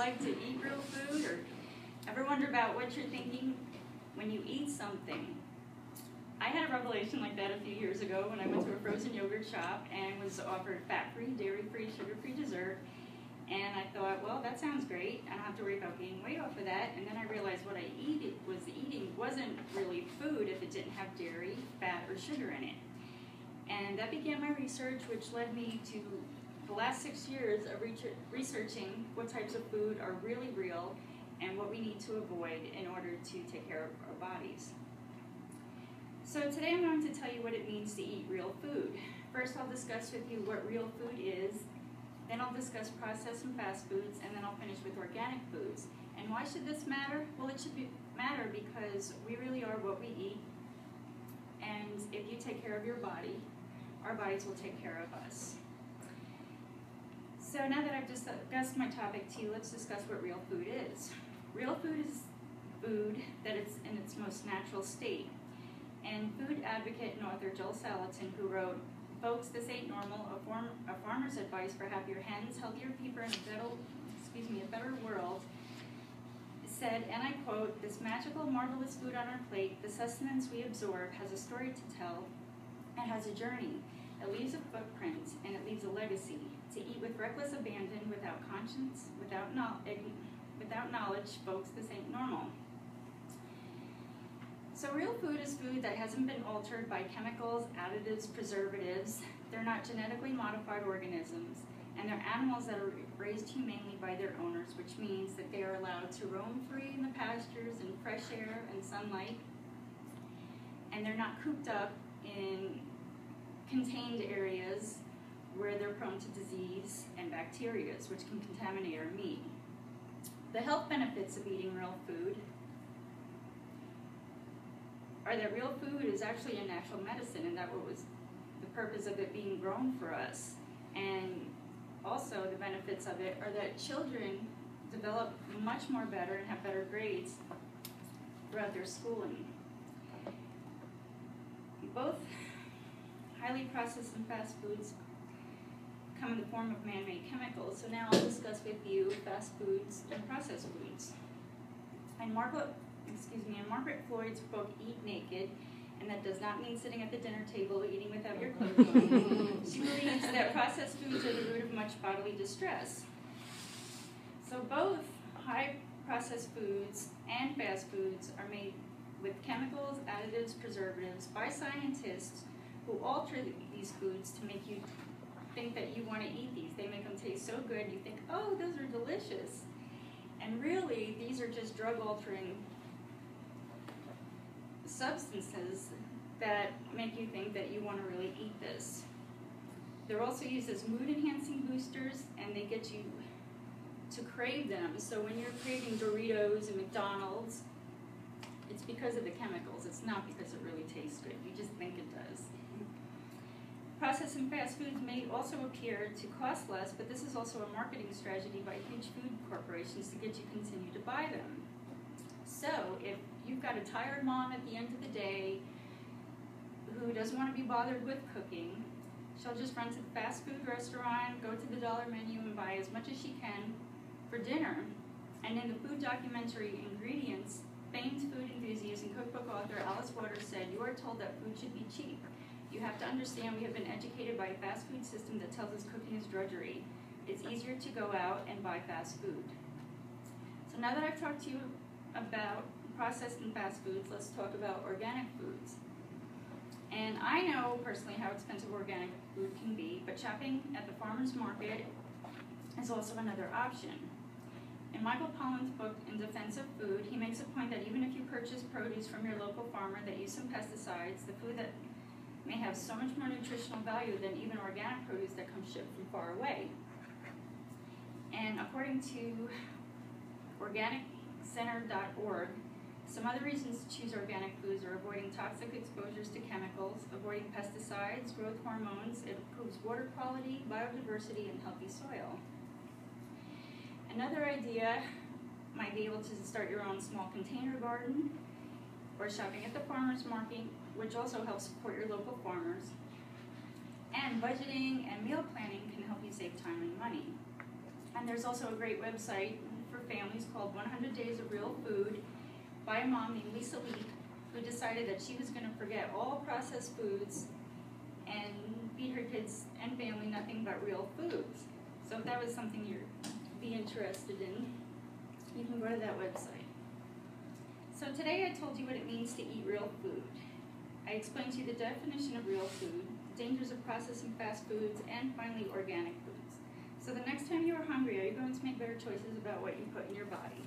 like to eat real food, or ever wonder about what you're thinking when you eat something? I had a revelation like that a few years ago when I went to a frozen yogurt shop and was offered fat-free, dairy-free, sugar-free dessert. And I thought, well, that sounds great. I don't have to worry about gaining weight off of that. And then I realized what I was eating wasn't really food if it didn't have dairy, fat, or sugar in it. And that began my research, which led me to the last 6 years of researching what types of food are really real and what we need to avoid in order to take care of our bodies. So today I'm going to tell you what it means to eat real food. First, I'll discuss with you what real food is. Then I'll discuss processed and fast foods, and then I'll finish with organic foods. And why should this matter? Well, it should matter because we really are what we eat. And if you take care of your body, our bodies will take care of us. So now that I've discussed my topic to you, let's discuss what real food is. Real food is food that is in its most natural state. And food advocate and author Joel Salatin, who wrote, "Folks, this ain't normal, a farmer's advice for happier hens, healthier people, and a better world," said, and I quote, "This magical, marvelous food on our plate, the sustenance we absorb, has a story to tell and has a journey. It leaves a footprint and it leaves a legacy. To eat with reckless abandon, without conscience, without knowledge, folks, this ain't normal." So real food is food that hasn't been altered by chemicals, additives, preservatives. They're not genetically modified organisms, and they're animals that are raised humanely by their owners, which means that they are allowed to roam free in the pastures in fresh air and sunlight, and they're not cooped up in contained areas where they're prone to disease and bacteria, which can contaminate our meat. The health benefits of eating real food are that real food is actually a natural medicine, and that was the purpose of it being grown for us. And also the benefits of it are that children develop much more better and have better grades throughout their schooling. Both highly processed and fast foods come in the form of man-made chemicals. So now I'll discuss with you fast foods and processed foods. In Margaret Floyd's book, Eat Naked, and that does not mean sitting at the dinner table eating without your clothes on, she believes that processed foods are the root of much bodily distress. So both high processed foods and fast foods are made with chemicals, additives, preservatives by scientists who alter these foods to make you think that you want to eat these. They make them taste so good you think, oh, those are delicious. And really, these are just drug-altering substances that make you think that you want to really eat this. They're also used as mood-enhancing boosters, and they get you to crave them. So when you're craving Doritos and McDonald's, it's because of the chemicals. It's not because it really tastes good. You just think it does. Processed and fast foods may also appear to cost less, but this is also a marketing strategy by huge food corporations to get you to continue to buy them. So if you've got a tired mom at the end of the day who doesn't want to be bothered with cooking, she'll just run to the fast food restaurant, go to the dollar menu, and buy as much as she can for dinner. And in the food documentary Ingredients, famed food enthusiast and cookbook author Alice Waters said, "You are told that food should be cheap. You have to understand we have been educated by a fast food system that tells us cooking is drudgery. It's easier to go out and buy fast food." So now that I've talked to you about processed and fast foods, let's talk about organic foods. And I know personally how expensive organic food can be, but shopping at the farmer's market is also another option. In Michael Pollan's book, In Defense of Food, he makes a point that even if you purchase produce from your local farmer that use some pesticides, the food that may have so much more nutritional value than even organic produce that comes shipped from far away. And according to organiccenter.org, some other reasons to choose organic foods are avoiding toxic exposures to chemicals, avoiding pesticides, growth hormones, it improves water quality, biodiversity, and healthy soil. Another idea might be able to start your own small container garden, or shopping at the farmer's market, which also helps support your local farmers. And budgeting and meal planning can help you save time and money. And there's also a great website for families called 100 Days of Real Food by a mom named Lisa Lee, who decided that she was going to forget all processed foods and feed her kids and family nothing but real foods. So if that was something you'd be interested in, you can go to that website. So today I told you what it means to eat real food. I explained to you the definition of real food, the dangers of processing fast foods, and finally organic foods. So the next time you're hungry, are you going to make better choices about what you put in your body?